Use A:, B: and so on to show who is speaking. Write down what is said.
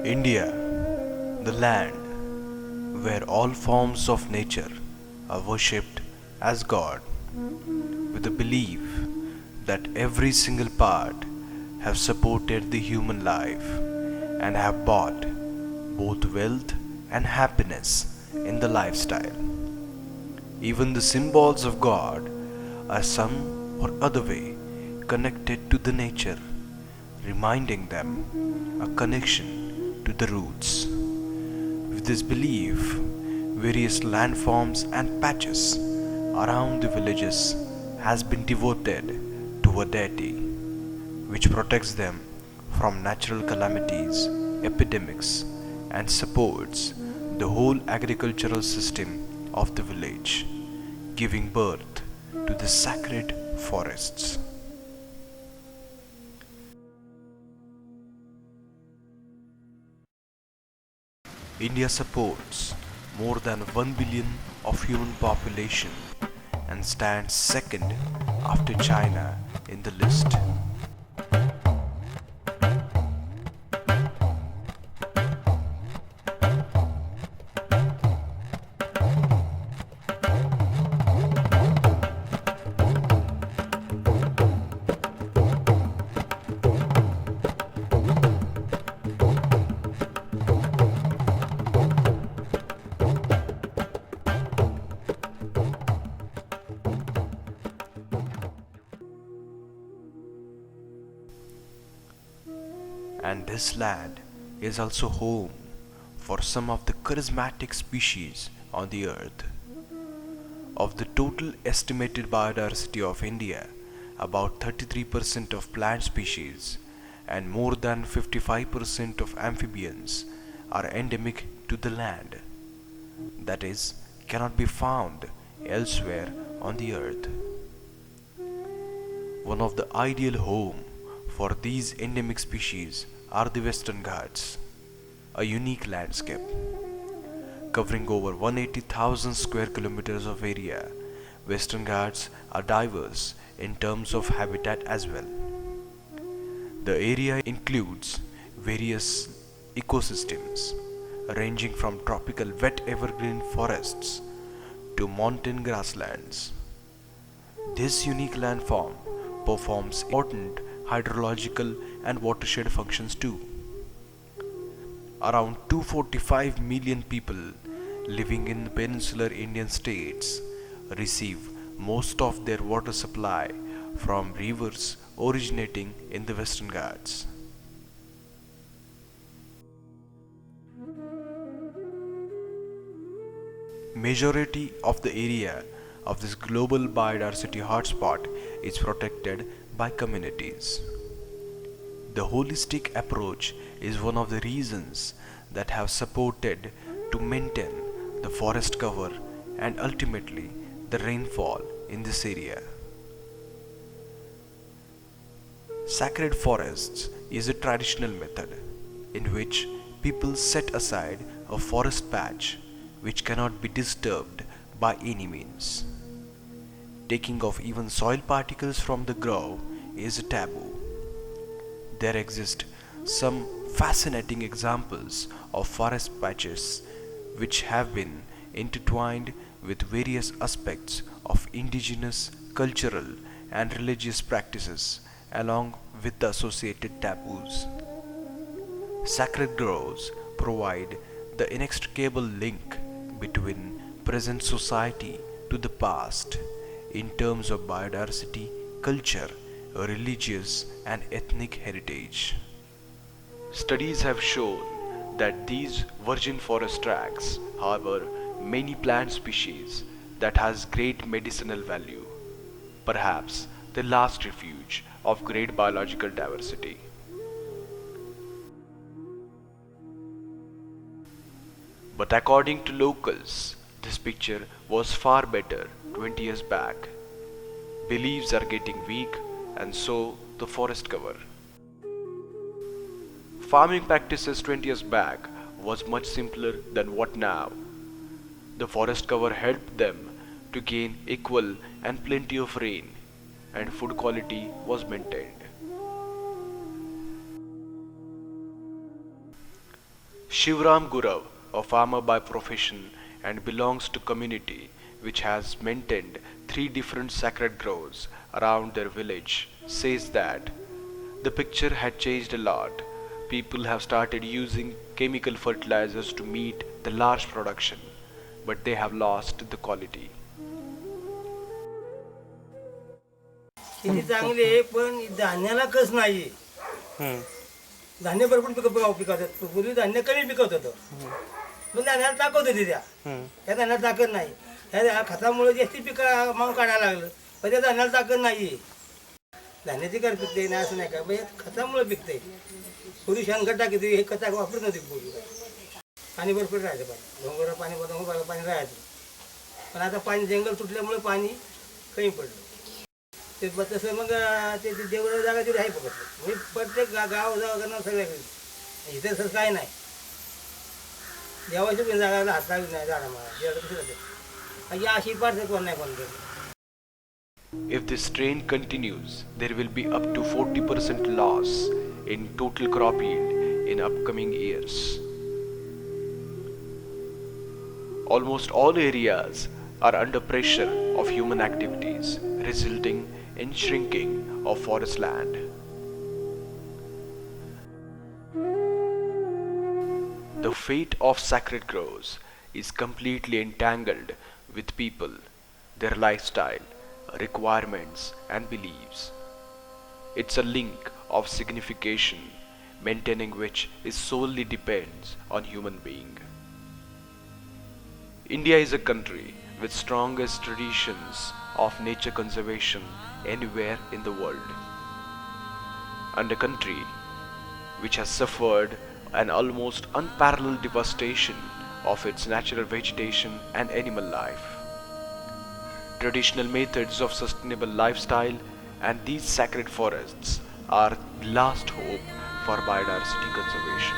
A: India, the land where all forms of nature are worshipped as God, with the belief that every single part have supported the human life and have brought both wealth and happiness in the lifestyle. Even the symbols of God are some or other way connected to the nature, reminding them a connection to the roots. With this belief, various landforms and patches around the villages has been devoted to a deity which protects them from natural calamities, epidemics, and supports the whole agricultural system of the village, giving birth to the sacred forests. India supports more than 1 billion of human population and stands second after China in the list. And this land is also home for some of the charismatic species on the earth. Of the total estimated biodiversity of India, about 33% of plant species and more than 55% of amphibians are endemic to the land, that is, cannot be found elsewhere on the earth. One of the ideal home for these endemic species are the Western Ghats, a unique landscape covering over 180,000 square kilometers of area. Western Ghats are diverse in terms of habitat as well. The area includes various ecosystems ranging from tropical wet evergreen forests to mountain grasslands. This unique landform performs important hydrological and watershed functions too. Around 245 million people living in the peninsular Indian states receive most of their water supply from rivers originating in the Western Ghats. Majority of the area of this global biodiversity hotspot is protected by communities. The holistic approach is one of the reasons that have supported to maintain the forest cover and ultimately the rainfall in this area. Sacred forests is a traditional method in which people set aside a forest patch which cannot be disturbed by any means. Taking off even soil particles from the ground is a taboo. There exist some fascinating examples of forest patches which have been intertwined with various aspects of indigenous cultural and religious practices along with the associated taboos. Sacred groves provide the inextricable link between present society to the past in terms of biodiversity, culture, religious and ethnic heritage. Studies have shown that these virgin forest tracts harbor many plant species that has great medicinal value, perhaps the last refuge of great biological diversity. But according to locals, this picture was far better 20 years back. Beliefs are getting weak and so the forest cover. Farming practices 20 years back was much simpler than what now. The forest cover helped them to gain equal and plenty of rain and food quality was maintained. Shivram Gurav, a farmer by profession and belongs to community which has maintained three different sacred groves around their village, says that the picture had changed a lot. People have started using chemical fertilizers to meet the large production, but they have lost the quality.
B: शेती चांगली आहे पण धान्याला कस नाही. धान्य भरपूर पिकवतात. पूर्वी धान्य कमी पिकवत होतं पण धान्याला ताकद होती त्या धान्याला ताकद नाही. ह्या खतामुळे जास्ती पिकं मागून काढायला लागलं पण त्या धान्याला ताकद नाही. धान्याची कर पिकते नाही असं नाही का म्हणजे खतामुळे पिकते. पूर्वी शेणखत टाकी हे खत वापरत नव्हती पूर्वी. पाणी भरपूर राहायचं पाणी डोंगराला पाणी राहायचं पण आता पाणी जंगल तुटल्यामुळे पाणी कमी पडलं. ते तसं मग ते देवळं जागा तिथे आहे बघत म्हणजे प्रत्येक गाव जागा सगळ्याकडे इथे तसं काय नाही. देवाची पण जागा हात लागली नाही झाडा मला देवाला कसं राहते अशी पाडते कोण नाही कोण.
A: If this trend continues, there will be up to 40% loss in total crop yield in upcoming years. Almost all areas are under pressure of human activities, resulting in shrinking of forest land. The fate of sacred groves is completely entangled with people, their lifestyle, requirements, and beliefs. It's a link of signification, maintaining which is solely depends on human being. India is a country with strongest traditions of nature conservation anywhere in the world. And a country which has suffered an almost unparalleled devastation of its natural vegetation and animal life. Traditional methods of sustainable lifestyle and these sacred forests are the last hope for biodiversity conservation.